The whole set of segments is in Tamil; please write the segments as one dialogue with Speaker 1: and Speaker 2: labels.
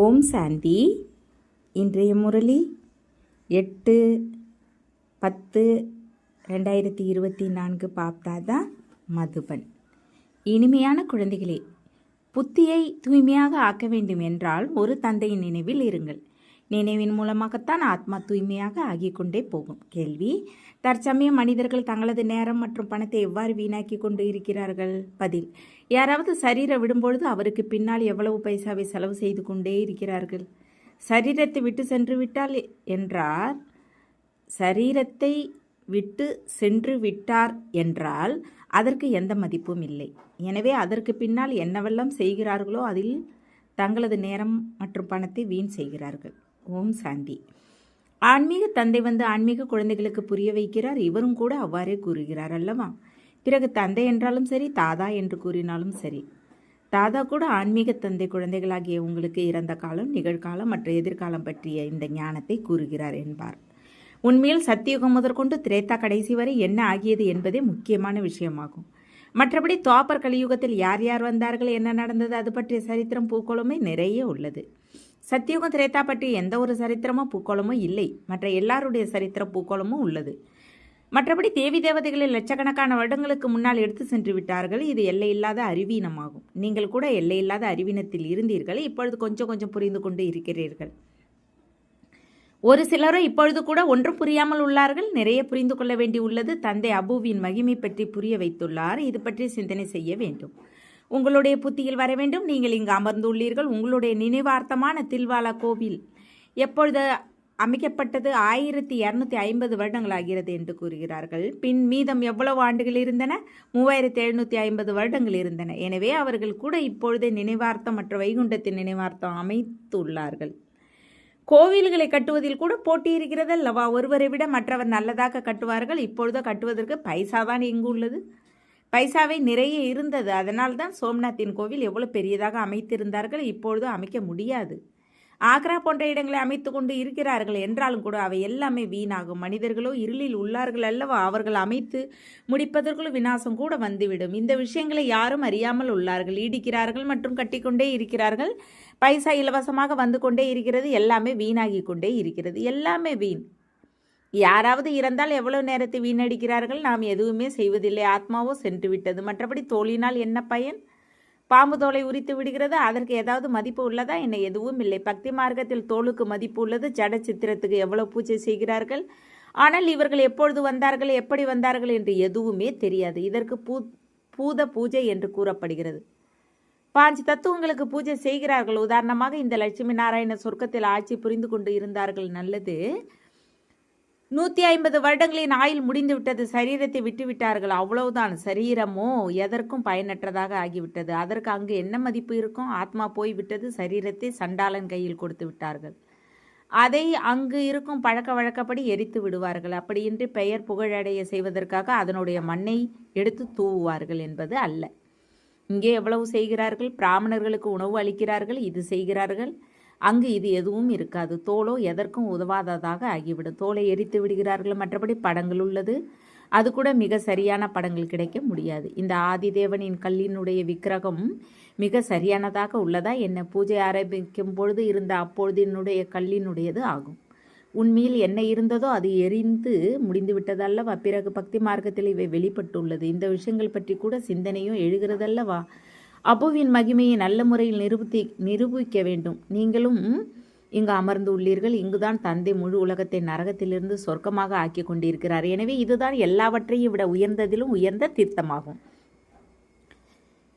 Speaker 1: ஓம் சாந்தி. இன்றைய முரளி 8/10/2024 பாப்தாதா மதுபன். இனிமையான குழந்தைகளே, புத்தியை தூய்மையாக ஆக்க வேண்டும் என்றால் ஒரு தந்தையின் நினைவில் இருங்கள். நினைவின் மூலமாகத்தான் ஆத்மா தூய்மையாக ஆகிக்கொண்டே போகும். கேள்வி: தற்சமயம் மனிதர்கள் தங்களது நேரம் மற்றும் பணத்தை எவ்வாறு வீணாக்கி கொண்டு இருக்கிறார்கள்? பதில்: யாராவது சரீரம் விடும்பொழுது அவருக்கு பின்னால் எவ்வளவு பைசாவை செலவு செய்து கொண்டே இருக்கிறார்கள். சரீரத்தை விட்டு சென்று விட்டால் என்றார் சரீரத்தை விட்டு சென்று விட்டார் என்றால் அதற்கு எந்த மதிப்பும் இல்லை. எனவே அதற்கு பின்னால் என்னவெல்லாம் செய்கிறார்களோ அதில் தங்களது நேரம் மற்றும் பணத்தை வீண் செய்கிறார்கள். ஓம் சாந்தி. ஆன்மீக தந்தை வந்து ஆன்மீக குழந்தைகளுக்கு புரிய வைக்கிறார். இவரும் கூட அவ்வாறே கூறுகிறார் அல்லவா? பிறகு தந்தை என்றாலும் சரி, தாதா என்று கூறினாலும் சரி, தாதா கூட ஆன்மீக தந்தை குழந்தைகளாகிய உங்களுக்கு இறந்த காலம், நிகழ்காலம் மற்றும் எதிர்காலம் பற்றிய இந்த ஞானத்தை கூறுகிறார் என்பார். உண்மையில் சத்தியுகம் முதற்கொண்டு திரேதா கடைசி வரை என்ன ஆகியது என்பதே முக்கியமான விஷயமாகும். மற்றபடி துவாபர் கலியுகத்தில் யார் யார் வந்தார்கள், என்ன நடந்தது, அது பற்றிய சரித்திரம் பூக்கோளமே நிறைய உள்ளது. சத்தியுகம் திரேதா பற்றி எந்த ஒரு சரித்திரமோ பூக்கோளமோ இல்லை. மற்ற எல்லாருடைய சரித்திரம் பூக்கோளமும் உள்ளது. மற்றபடி தேவி தேவதைகளில் லட்சக்கணக்கான வருடங்களுக்கு முன்னால் எடுத்து சென்று விட்டார்கள். இது எல்லையில்லாத அறிவீனமாகும். நீங்கள் கூட எல்லையில்லாத அறிவீனத்தில் இருந்தீர்கள். இப்பொழுது கொஞ்சம் கொஞ்சம் புரிந்து கொண்டு இருக்கிறீர்கள். ஒரு சிலரோ இப்பொழுது கூட ஒன்றும் புரியாமல் உள்ளார்கள். நிறைய புரிந்து கொள்ள வேண்டி உள்ளது. தந்தை அபுவின் மகிமை பற்றி புரிய வைத்துள்ளார். இது பற்றி சிந்தனை செய்ய வேண்டும். உங்களுடைய புத்தியில் வர வேண்டும். நீங்கள் இங்கு அமர்ந்துள்ளீர்கள். உங்களுடைய நினைவார்த்தமான தில்வாலா கோவில் எப்பொழுது அமைக்கப்பட்டது? 1250 வருடங்கள் ஆகிறது என்று கூறுகிறார்கள். பின் மீதம் எவ்வளவு ஆண்டுகள் இருந்தன? 3750 வருடங்கள் இருந்தன. எனவே அவர்கள் கூட இப்பொழுதே நினைவார்த்தம் மற்ற வைகுண்டத்தின் நினைவார்த்தம் அமைத்துள்ளார்கள். கோவில்களை கட்டுவதில் கூட போட்டி இருக்கிறது அல்லவா? ஒருவரை விட மற்றவர் நல்லதாக கட்டுவார்கள். இப்பொழுது கட்டுவதற்கு பைசாதான் எங்கு உள்ளது? பைசாவை நிறைய இருந்தது. அதனால்தான் சோம்நாத்தின் கோவில் எவ்வளவு பெரியதாக அமைத்திருந்தார்கள். இப்பொழுது அமைக்க முடியாது. ஆக்ரா போன்ற இடங்களை அமைத்து கொண்டு இருக்கிறார்கள். என்றாலும் கூட அவை எல்லாமே வீணாகும். மனிதர்களோ இருளில் உள்ளார்கள் அல்லவா? அவர்கள் அமைத்து முடிப்பதற்குள் விநாசம் கூட வந்துவிடும். இந்த விஷயங்களை யாரும் அறியாமல் உள்ளார்கள். ஈடிக்கிறார்கள் மற்றும் கட்டிக்கொண்டே இருக்கிறார்கள். பைசா இலவசமாக வந்து கொண்டே இருக்கிறது. எல்லாமே வீணாகி கொண்டே இருக்கிறது. எல்லாமே வீண். யாராவது இறந்தால் எவ்வளவு நேரத்தை வீணடிக்கிறார்கள்? நாம் எதுவுமே செய்வதில்லை. ஆத்மாவோ சென்று விட்டது. மற்றபடி தோழினால் என்ன பயன்? பாம்பு தோலை உரித்து விடுகிறது. அதற்கு ஏதாவது மதிப்பு உள்ளதா? என்ன? எதுவும் இல்லை. பக்தி மார்க்கத்தில் தோலுக்கு மதிப்பு உள்ளது. ஜட சித்திரத்துக்கு எவ்வளவு பூஜை செய்கிறார்கள். ஆனால் இவர்கள் எப்பொழுது வந்தார்கள், எப்படி வந்தார்கள் என்று எதுவுமே தெரியாது. இதற்கு பூத பூஜை என்று கூறப்படுகிறது. 5 தத்துவங்களுக்கு பூஜை செய்கிறார்கள். உதாரணமாக இந்த லட்சுமி நாராயண சொர்க்கத்தில் ஆட்சி புரிந்து கொண்டு இருந்தார்கள். நல்லது. 150 வருடங்களின் ஆயுள் முடிந்து விட்டது. சரீரத்தை விட்டுவிட்டார்கள். அவ்வளவுதான். சரீரமோ எதற்கும் பயனற்றதாக ஆகிவிட்டது. அதற்கு அங்கு என்ன மதிப்பு இருக்கும்? ஆத்மா போய்விட்டது. சரீரத்தை சண்டாளன் கையில் கொடுத்து விட்டார்கள். அதை அங்கு இருக்கும் பழக்க வழக்கப்படி எரித்து விடுவார்கள். அப்படியின்றி பெயர் புகழடைய செய்வதற்காக அதனுடைய மண்ணை எடுத்து தூவுவார்கள் என்பது அல்ல. இங்கே எவ்வளவு செய்கிறார்கள்? பிராமணர்களுக்கு உணவு அளிக்கிறார்கள். இது செய்கிறார்கள். அங்கு இது எதுவும் இருக்காது. தோலோ எதற்கும் உதவாததாக ஆகிவிடும். தோலை எரித்து விடுகிறார்கள். மற்றபடி படங்கள் உள்ளது. அது கூட மிக சரியான படங்கள் கிடைக்க முடியாது. இந்த ஆதிதேவனின் கல்லினுடைய விக்கிரகம் மிக சரியானதாக உள்ளதா என்ன? பூஜை ஆரம்பிக்கும் பொழுது இருந்த அப்பொழுதினுடைய கல்லினுடையது ஆகும். உண்மையில் என்ன இருந்ததோ அது எரிந்து முடிந்து விட்டதல்லவா? பிறகு பக்தி மார்க்கத்தில் இவை வெளிப்பட்டுள்ளது. இந்த விஷயங்கள் பற்றி கூட சிந்தனையும் எழுகிறதல்லவா? அபுவின் மகிமையை நல்ல முறையில் நிரூபிக்க வேண்டும். நீங்களும் இங்கு அமர்ந்து உள்ளீர்கள். இங்குதான் தந்தை முழு உலகத்தை நரகத்திலிருந்து சொர்க்கமாக ஆக்கி கொண்டிருக்கிறார். எனவே இதுதான் எல்லாவற்றையும் விட உயர்ந்ததிலும் உயர்ந்த தீர்த்தமாகும்.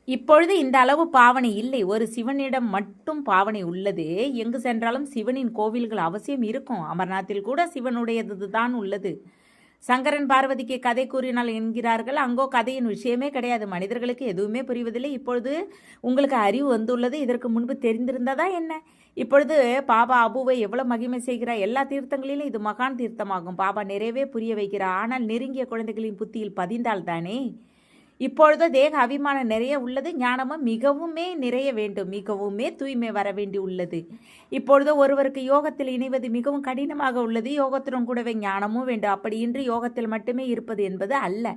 Speaker 1: இப்பொழுது இந்த அளவு பாவனை இல்லை. ஒரு சிவனிடம் மட்டும் பாவனை உள்ளது. எங்கு சென்றாலும் சிவனின் கோவில்கள் அவசியம் இருக்கும். அமர்நாத்தில் கூட சிவனுடையது தான் உள்ளது. சங்கரன் பார்வதிக்கு கதை கூறினால் என்கிறார்கள். அங்கோ கதையின் விஷயமே கிடையாது. மனிதர்களுக்கு எதுவுமே புரிவதில்லை. இப்பொழுது உங்களுக்கு அறிவு வந்துள்ளது. இதற்கு முன்பு தெரிந்திருந்ததா என்ன? இப்பொழுது பாபா அபுவை எவ்வளவு மகிமை செய்கிறார். எல்லா தீர்த்தங்களிலும் இது மகான் தீர்த்தமாகும். பாபா நிறையவே புரிய வைக்கிறார். ஆனால் நெருங்கிய குழந்தைகளின் புத்தியில் பதிந்தால் தானே. இப்பொழுது தேக அபிமானம் நிறைய உள்ளது. ஞானமும் மிகவுமே நிறைய வேண்டும். மிகவுமே தூய்மை வர வேண்டி உள்ளது. இப்பொழுது ஒருவருக்கு யோகத்தில் இணைவது மிகவும் கடினமாக உள்ளது. யோகத்துடன் கூடவே ஞானமும் வேண்டும். அப்படியின்றி யோகத்தில் மட்டுமே இருப்பது என்பது அல்ல.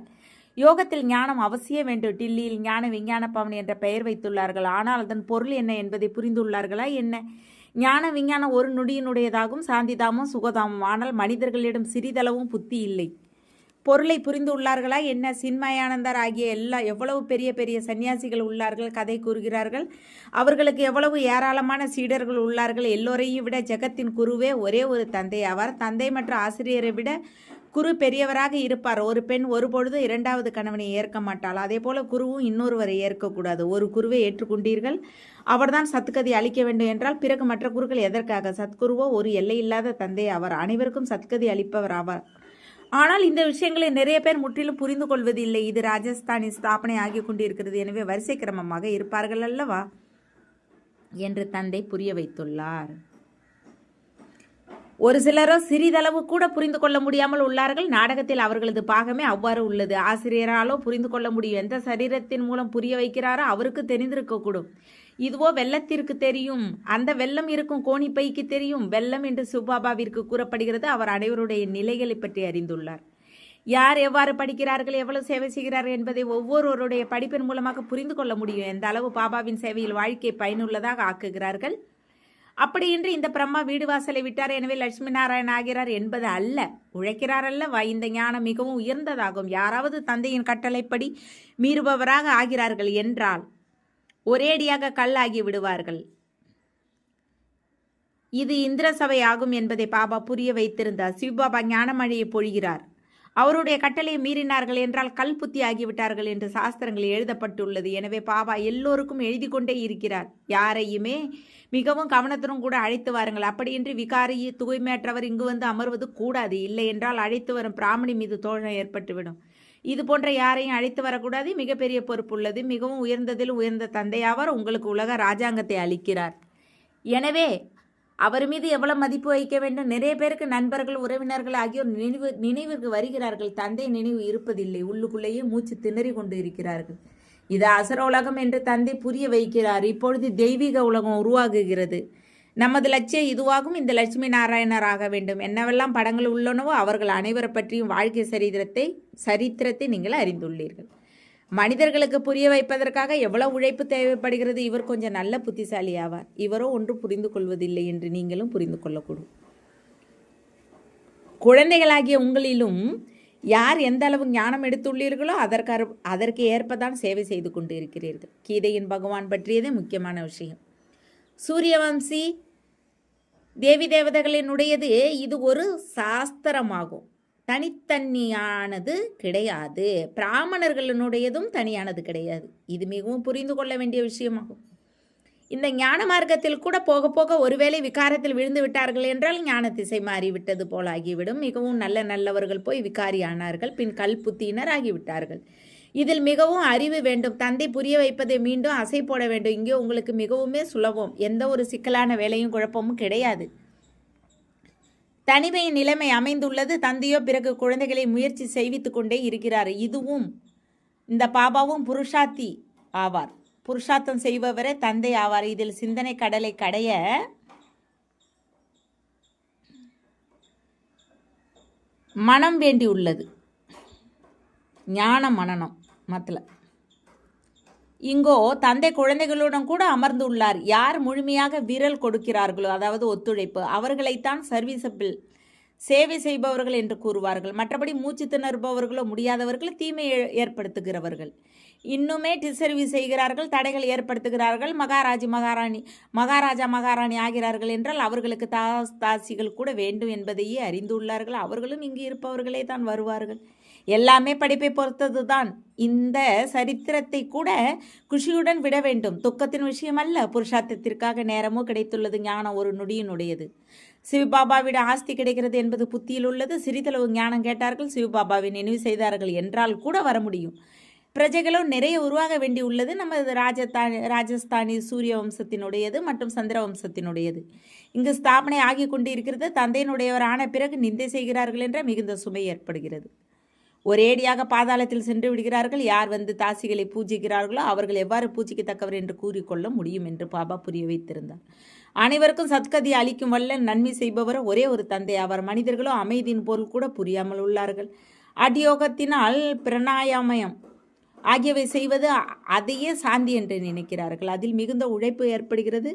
Speaker 1: யோகத்தில் ஞானம் அவசியம் வேண்டும். டில்லியில் ஞான விஞ்ஞான பவன் என்ற பெயர் வைத்துள்ளார்கள். ஆனால் அதன் பொருள் என்ன என்பதை புரிந்துள்ளார்களா என்ன? ஞான விஞ்ஞானம் ஒரு நொடியினுடையதாகும், சாந்திதாமும் சுகதாமும். ஆனால் மனிதர்களிடம் சிறிதளவும் புத்தி இல்லை. பொருளை புரிந்து உள்ளார்களா என்ன? சின்மயானந்தர் ஆகிய எவ்வளவு பெரிய பெரிய சன்னியாசிகள் உள்ளார்கள், கதை கூறுகிறார்கள். அவர்களுக்கு எவ்வளவு ஏராளமான சீடர்கள் உள்ளார்கள். எல்லோரையும் விட ஜெகத்தின் குருவே ஒரே ஒரு தந்தை ஆவார். தந்தை மற்றும் ஆசிரியரை விட குரு பெரியவராக இருப்பார். ஒரு பெண் ஒருபொழுது இரண்டாவது கணவனை ஏற்க மாட்டாள். அதே போல குருவும் இன்னொருவரை ஏற்கக்கூடாது. ஒரு குருவை ஏற்றுக்கொண்டீர்கள், அவர்தான் சத்கதி அளிக்க வேண்டும் என்றால் பிறகு மற்ற குருக்கள் எதற்காக? சத்குருவோ ஒரு எல்லையில்லாத தந்தை ஆவார். அனைவருக்கும் சத்கதி அளிப்பவர் ஆவார். ஆனால் இந்த விஷயங்களை நிறைய பேர் முற்றிலும் புரிந்து கொள்வதில்லை. இது ராஜஸ்தானில் ஸ்தாபனை ஆகி கொண்டிருக்கிறது. எனவே வரிசை கிரமமாக இருப்பார்கள் அல்லவா என்று தந்தை புரிய வைத்துள்ளார். ஒரு சிலரோ சிறிதளவு கூட புரிந்து கொள்ள முடியாமல் உள்ளார்கள். நாடகத்தில் அவர்களது பாகமே அவ்வாறு உள்ளது. ஆசிரியராலோ புரிந்து கொள்ள முடியும். எந்த சரீரத்தின் மூலம் புரிய வைக்கிறாரோ அவருக்கு தெரிந்திருக்கக்கூடும். இதுவோ வெள்ளத்திற்கு தெரியும், அந்த வெள்ளம் இருக்கும் கோணிப்பைக்கு தெரியும். வெள்ளம் என்று சிவபாபாவிற்கு கூறப்படுகிறது. அவர் அனைவருடைய நிலைகளை பற்றி அறிந்துள்ளார். யார் எவ்வாறு படிக்கிறார்கள், எவ்வளவு சேவை செய்கிறார்கள் என்பதை ஒவ்வொருவருடைய படிப்பின் மூலமாக புரிந்து கொள்ள முடியும். எந்த அளவு பாபாவின் சேவையில் வாழ்க்கையை பயனுள்ளதாக ஆக்குகிறார்கள். அப்படியின்றி இந்த பிரம்மா வீடு வாசலை விட்டார், எனவே லட்சுமி நாராயணன் ஆகிறார் என்பது அல்ல. உழைக்கிறார் அல்லவா? இந்த ஞானம் மிகவும் உயர்ந்ததாகும். யாராவது தந்தையின் கட்டளைப்படி மீறுபவராக ஆகிறார்கள் என்றால் ஒரேடியாக கல்லாகி விடுவார்கள். இது இந்திர சபை ஆகும் என்பதை பாபா புரிய வைத்திருந்தார். சிவபாபா ஞானமழையை பொழிகிறார். அவருடைய கட்டளையை மீறினார்கள் என்றால் கல் புத்தி ஆகிவிட்டார்கள் என்று சாஸ்திரங்கள் எழுதப்பட்டுள்ளது. எனவே பாபா எல்லோருக்கும் எழுதி கொண்டே இருக்கிறார். யாரையுமே மிகவும் கவனத்துடன் கூட அழைத்து வாருங்கள். அப்படியின்றி விகாரி தூய்மையற்றவர் இங்கு வந்து அமர்வது கூடாது. இல்லை என்றால் அழைத்து வரும் பிராமணி மீது தோழம் ஏற்பட்டுவிடும். இது போன்ற யாரையும் அழைத்து வரக்கூடாது. மிகப்பெரிய பொறுப்பு உள்ளது. மிகவும் உயர்ந்ததில் உயர்ந்த தந்தையாவார் உங்களுக்கு உலக ராஜாங்கத்தை அளிக்கிறார். எனவே அவர் மீது எவ்வளவு மதிப்பு வைக்க வேண்டும். நிறைய பேருக்கு நண்பர்கள், உறவினர்கள் ஆகியோர் நினைவுக்கு வருகிறார்கள். தந்தை நினைவு இருப்பதில்லை. உள்ளுக்குள்ளேயே மூச்சு திணறி கொண்டு இருக்கிறார்கள். இது அசுர உலகம் என்று தந்தை புரிய வைக்கிறார். இப்பொழுது தெய்வீக உலகம் உருவாகுகிறது. நமது லட்சியம் இதுவாகும். இந்த லட்சுமி நாராயணர் ஆக வேண்டும். என்னவெல்லாம் படங்கள் உள்ளனவோ அவர்கள் அனைவரை பற்றியும் வாழ்க்கை சரித்திரத்தை நீங்கள் அறிந்துள்ளீர்கள். மனிதர்களுக்கு புரிய வைப்பதற்காக எவ்வளவு உழைப்பு தேவைப்படுகிறது. இவர் கொஞ்சம் நல்ல புத்திசாலி ஆவார். இவரோ ஒன்று புரிந்து கொள்வதில்லை என்று நீங்களும் புரிந்து கொள்ளக்கூடும். குழந்தைகளாகிய உங்களிலும் யார் எந்த அளவு ஞானம் எடுத்துள்ளீர்களோ அதற்கு ஏற்பதான் சேவை செய்து கொண்டு இருக்கிறீர்கள். கீதையின் பகவான் பற்றியதே முக்கியமான விஷயம். சூரியவம்சி தேவி தேவதைகளினுடையது இது ஒரு சாஸ்திரமாகும். தனித்தனியானது கிடையாது. பிராமணர்களினுடையதும் தனியானது கிடையாது. இது மிகவும் புரிந்து கொள்ள வேண்டிய விஷயமாகும். இந்த ஞான மார்க்கத்தில் கூட போக போக ஒருவேளை விகாரத்தில் விழுந்து விட்டார்கள் என்றால் ஞான திசை மாறிவிட்டது போல் ஆகிவிடும். மிகவும் நல்லவர்கள் போய் விகாரி ஆனார்கள், பின் கல் புத்தியினர் ஆகிவிட்டார்கள். இதில் மிகவும் அறிவு வேண்டும். தந்தை புரிய வைப்பதை மீண்டும் அசை போட வேண்டும். இங்கே உங்களுக்கு மிகவுமே சுலபம். எந்த ஒரு சிக்கலான வேலையும் குழப்பமும் கிடையாது. தனிமையின் நிலைமை அமைந்துள்ளது. தந்தையோ பிறகு குழந்தைகளை முயற்சி செய்வித்துக் கொண்டே இருக்கிறார். இதுவும் இந்த பாபாவும் புருஷார்த்தி ஆவார். புருஷார்த்தம் செய்பவரே தந்தை ஆவார். இதில் சிந்தனை கடலை கடைய மனம் வேண்டியுள்ளது. ஞான மனனம் மத்தல இங்கோ தந்தை குழந்தைகளுடன் கூட அமர்ந்துள்ளார். யார் முழுமையாக விரல் கொடுக்கிறார்களோ, அதாவது ஒத்துழைப்பு, அவர்களைத்தான் சர்வீசபிள் சேவை செய்பவர்கள் என்று கூறுவார்கள். மற்றபடி மூச்சு திணறுபவர்களோ முடியாதவர்கள், தீமை ஏற்படுத்துகிறவர்கள், இன்னுமே டிசர்வீஸ் செய்கிறார்கள், தடைகள் ஏற்படுத்துகிறார்கள், மகாராஜா மகாராணி ஆகிறார்கள் என்றால் அவர்களுக்கு தாசிகள் கூட வேண்டும் என்பதையே அறிந்துள்ளார்கள். அவர்களும் இங்கு இருப்பவர்களே தான் வருவார்கள். எல்லாமே படிப்பை பொறுத்தது தான். இந்த சரித்திரத்தை கூட குஷியுடன் விட வேண்டும். துக்கத்தின் விஷயம் அல்ல. புருஷார்த்தத்திற்காக நேரமோ கிடைத்துள்ளது. ஞானம் ஒரு நொடியினுடையது. சிவபாபாவிட ஆஸ்தி கிடைக்கிறது என்பது புத்தியில் உள்ளது. சிறிதளவு ஞானம் கேட்டார்கள், சிவபாபாவை நினைவு செய்தார்கள் என்றால் கூட வர முடியும். பிரஜைகளும் நிறைய உருவாக வேண்டி உள்ளது. நமது ராஜஸ்தானி சூரிய வம்சத்தினுடையது மற்றும் சந்திர வம்சத்தினுடையது. இங்கு ஸ்தாபனை ஆகி கொண்டு இருக்கிறது. தந்தையினுடையவர் ஆன பிறகு நிந்தை செய்கிறார்கள் என்ற மிகுந்த சுமை ஏற்படுகிறது. ஒரேடியாக பாதாளத்தில் சென்று விடுகிறார்கள். யார் வந்து தாசிகளை பூஜிக்கிறார்களோ அவர்கள் எவ்வாறு பூஜிக்கத்தக்கவர் என்று கூறிக்கொள்ள முடியும் என்று பாபா புரிய வைத்திருந்தார். அனைவருக்கும் சத்கதி அளிக்கும் வல்ல நன்மை செய்பவர் ஒரே ஒரு தந்தை ஆவார். மனிதர்களோ அமைதியின் பொருள் கூட புரியாமல் உள்ளார்கள். அடியோகத்தினால் பிரணாயாமயம் ஆகியவை செய்வது அதையே சாந்தி என்று நினைக்கிறார்கள். அதில் மிகுந்த உழைப்பு ஏற்படுகிறது.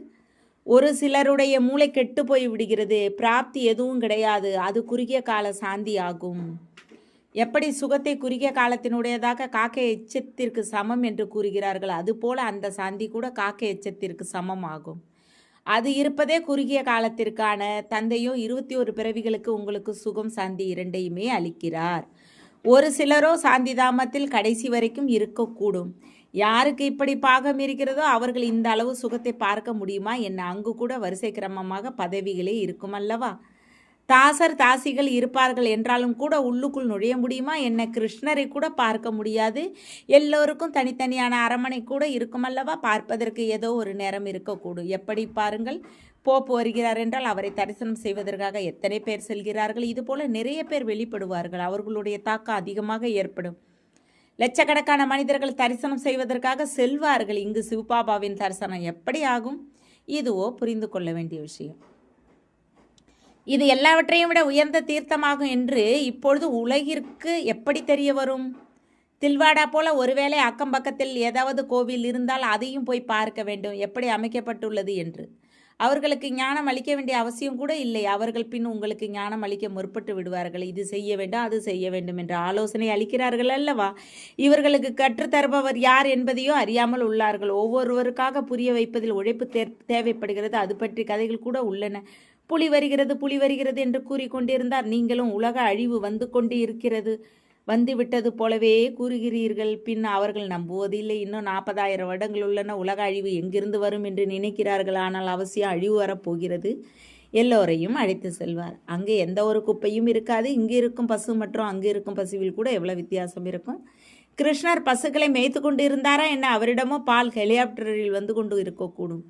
Speaker 1: ஒரு சிலருடைய மூளை கெட்டு போய் விடுகிறது. பிராப்தி எதுவும் கிடையாது. அது குறுகிய கால சாந்தி ஆகும். எப்படி சுகத்தை குறுகிய காலத்தினுடையதாக காக்கை எச்சத்திற்கு சமம் என்று கூறுகிறார்கள், அதுபோல அந்த சாந்தி கூட காக்கை எச்சத்திற்கு சமம் ஆகும். அது இருப்பதே குறுகிய காலத்திற்கான. தந்தையோ 21 பிறவிகளுக்கு உங்களுக்கு சுகம் சாந்தி இரண்டையுமே அளிக்கிறார். ஒரு சிலரோ சாந்தி தாமத்தில் கடைசி வரைக்கும் இருக்கக்கூடும். யாருக்கு இப்படி பாகம் இருக்கிறதோ அவர்கள் இந்த அளவு சுகத்தை பார்க்க முடியுமா என்ன? அங்கு கூட வரிசை கிரமமாக பதவிகளே இருக்கும் அல்லவா? தாசர் தாசிகள் இருப்பார்கள் என்றாலும் கூட உள்ளுக்குள் நுழைய முடியுமா என்ன? கிருஷ்ணரை கூட பார்க்க முடியாது. எல்லோருக்கும் தனித்தனியான அரமனை கூட இருக்குமல்லவா? பார்ப்பதற்கு ஏதோ ஒரு நேரம் இருக்கக்கூடும். எப்படி பாருங்கள், போப்பு வருகிறார் என்றால் அவரை தரிசனம் செய்வதற்காக எத்தனை பேர் செல்கிறார்கள். இதுபோல நிறைய பேர் வெளிப்படுவார்கள். அவர்களுடைய தாக்கம் அதிகமாக ஏற்படும். லட்சக்கணக்கான மனிதர்கள் தரிசனம் செய்வதற்காக செல்வார்கள். இங்கு சிவபாபாவின் தரிசனம் எப்படி ஆகும்? இதுவோ புரிந்து கொள்ள வேண்டிய விஷயம். இது எல்லாவற்றையும் விட உயர்ந்த தீர்த்தமாகும் என்று இப்பொழுது உலகிற்கு எப்படி தெரிய வரும்? தில்வாடா போல ஒருவேளை அக்கம் பக்கத்தில் ஏதாவது கோவில் இருந்தால் அதையும் போய் பார்க்க வேண்டும், எப்படி அமைக்கப்பட்டுள்ளது என்று. அவர்களுக்கு ஞானம் அளிக்க வேண்டிய அவசியம் கூட இல்லை. அவர்கள் பின் உங்களுக்கு ஞானம் அளிக்க முற்பட்டு விடுவார்கள். இது செய்ய வேண்டும், அது செய்ய வேண்டும் என்ற ஆலோசனை அளிக்கிறார்கள் அல்லவா? இவர்களுக்கு கற்றுத்தருபவர் யார் என்பதையோ அறியாமல் உள்ளார்கள். ஒவ்வொருவருக்காக புரிய வைப்பதில் உழைப்பு தேவைப்படுகிறது. அது பற்றி கதைகள் கூட உள்ளன. புலி வருகிறது என்று கூறிக்கொண்டிருந்தார். நீங்களும் உலக அழிவு வந்து கொண்டு இருக்கிறது, வந்துவிட்டது போலவே கூறுகிறீர்கள். பின் அவர்கள் நம்புவதில்லை. இன்னும் 40,000 வருடங்கள் உள்ளன. உலக அழிவு எங்கிருந்து வரும் என்று நினைக்கிறார்கள். ஆனால் அவசியம் அழிவு வரப்போகிறது. எல்லோரையும் அழைத்து செல்வார். அங்கே எந்த ஒரு குப்பையும் இருக்காது. இங்கு இருக்கும் பசு மற்றும் அங்கு இருக்கும் பசுவில் கூட எவ்வளவு வித்தியாசம் இருக்கும். கிருஷ்ணர் பசுக்களை மேய்த்து கொண்டு இருந்தாரா என்ன? அவரிடமோ பால் ஹெலிகாப்டரில் வந்து கொண்டு இருக்கக்கூடும்.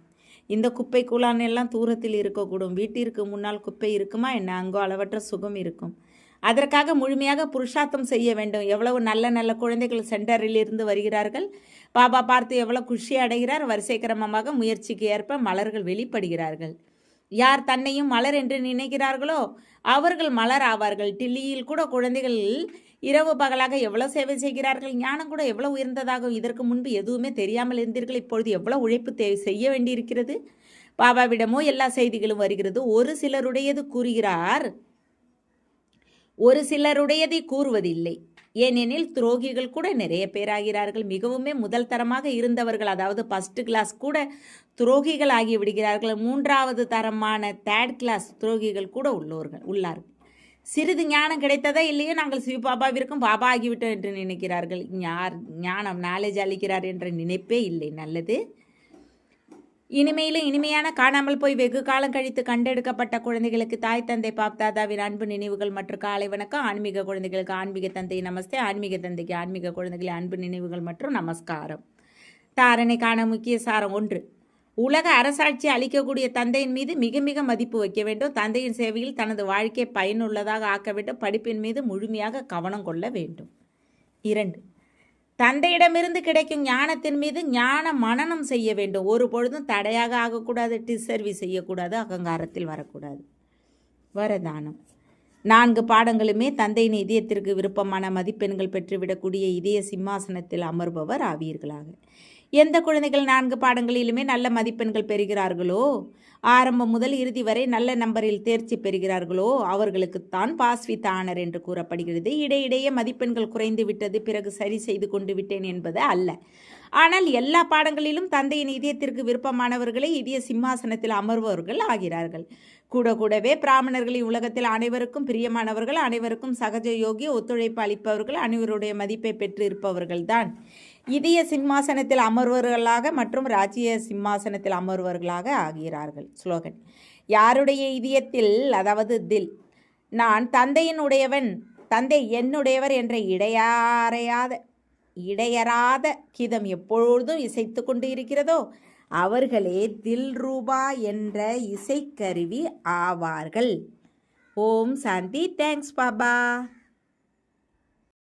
Speaker 1: இந்த குப்பை கூழான் எல்லாம் தூரத்தில் இருக்கக்கூடும். வீட்டிற்கு முன்னால் குப்பை இருக்குமா என்ன? அங்கோ அளவற்ற சுகம் இருக்கும். அதற்காக முழுமையாக புருஷார்த்தம் செய்ய வேண்டும். எவ்வளவு நல்ல நல்ல குழந்தைகள் சென்டரில் இருந்து வருகிறார்கள். பாபா பார்த்து எவ்வளவு குஷி அடைகிறார். வரிசை கிரமமாக முயற்சிக்கு ஏற்ப மலர்கள் வெளிப்படுகிறார்கள். யார் தன்னையும் மலர் என்று நினைக்கிறார்களோ அவர்கள் மலர் ஆவார்கள். டில்லியில் கூட குழந்தைகள் இரவு பகலாக எவ்வளவு சேவை செய்கிறார்கள். ஞானம் கூட எவ்வளவு உயர்ந்ததாகும். இதற்கு முன்பு எதுவுமே தெரியாமல் இருந்தீர்கள். இப்பொழுது எவ்வளவு உழைப்பு செய்ய வேண்டியிருக்கிறது. பாபாவிடமோ எல்லா செய்திகளும் வருகிறது. ஒரு சிலருடையது கூறுகிறார், ஒரு சிலருடையதை கூறுவதில்லை. ஏனெனில் துரோகிகள் கூட நிறைய பேராகிறார்கள். மிகவுமே முதல் தரமாக இருந்தவர்கள், அதாவது ஃபர்ஸ்ட் கிளாஸ் கூட துரோகிகள் ஆகி விடுகிறார்கள். 3வது தரமான தேர்ட் கிளாஸ் துரோகிகள் கூட உள்ளார்கள். சிறிது ஞானம் கிடைத்ததா இல்லையோ நாங்கள் சிவபாபாவிற்கும் பாபா ஆகிவிட்டோம் என்று நினைக்கிறார்கள். யார் ஞானம் நாலேஜ் அளிக்கிறார் என்ற நினைப்பே இல்லை. நல்லது. இனிமையிலும் இனிமையான காணாமல் போய் வெகு காலம் கழித்து கண்டெடுக்கப்பட்ட குழந்தைகளுக்கு தாய் தந்தை பாப்தாதாவின் அன்பு நினைவுகள் மற்றும் காலை வணக்கம். ஆன்மீக குழந்தைகளுக்கு ஆன்மீக தந்தை நமஸ்தே. ஆன்மீக தந்தைக்கு ஆன்மீக குழந்தைகளின் அன்பு நினைவுகள் மற்றும் நமஸ்காரம். தாரணைக்கான முக்கிய சாரம் 1. உலக அரசாட்சி அளிக்கக்கூடிய தந்தையின் மீது மிக மிக மதிப்பு வைக்க வேண்டும். தந்தையின் சேவையில் தனது வாழ்க்கையை பயனுள்ளதாக ஆக்க வேண்டும். படிப்பின் மீது முழுமையாக கவனம் கொள்ள வேண்டும். 2. தந்தையிடமிருந்து கிடைக்கும் ஞானத்தின் மீது ஞான மனனம் செய்ய வேண்டும். ஒரு பொழுதும் தடையாக ஆகக்கூடாது. டிசர்வீஸ் செய்யக்கூடாது. அகங்காரத்தில் வரக்கூடாது. வரதானம். 4 பாடங்களுமே தந்தையின் இதயத்திற்கு விருப்பமான மதிப்பெண்கள் பெற்றுவிடக்கூடிய இதய சிம்மாசனத்தில் அமர்பவர் ஆவீர்களாக. எந்த குழந்தைகள் 4 பாடங்களிலுமே நல்ல மதிப்பெண்கள் பெறுகிறார்களோ, ஆரம்பம் முதல் இறுதி வரை நல்ல நம்பரில் தேர்ச்சி பெறுகிறார்களோ அவர்களுக்குத்தான் பாஸ் வித் ஆனர் என்று கூறப்படுகிறது. இடையிடையே மதிப்பெண்கள் குறைந்து விட்டது, பிறகு சரி செய்து கொண்டு விட்டேன் என்பது அல்ல. ஆனால் எல்லா பாடங்களிலும் தந்தையின் இதயத்திற்கு விருப்பமானவர்களை இதய சிம்மாசனத்தில் அமர்பவர்கள் ஆகிறார்கள். கூடவே பிராமணர்களின் உலகத்தில் அனைவருக்கும் பிரியமானவர்கள், அனைவருக்கும் சகஜ யோகி ஒத்துழைப்பு அளிப்பவர்கள், அனைவருடைய மதிப்பை பெற்று இருப்பவர்கள் தான் இதய சிம்மாசனத்தில் அமர்வர்களாக மற்றும் ராஜ்ய சிம்மாசனத்தில் அமர்வர்களாக ஆகிறார்கள். ஸ்லோகன். யாருடைய இதயத்தில், அதாவது தில், நான் தந்தையின் உடையவன், தந்தை என்னுடையவர் என்ற இடையறாத கீதம் எப்பொழுதும் இசைத்து கொண்டு இருக்கிறதோ அவர்களே தில் ரூபா என்ற இசைக்கருவி ஆவார்கள். ஓம் சாந்தி. தேங்க்ஸ் பாபா.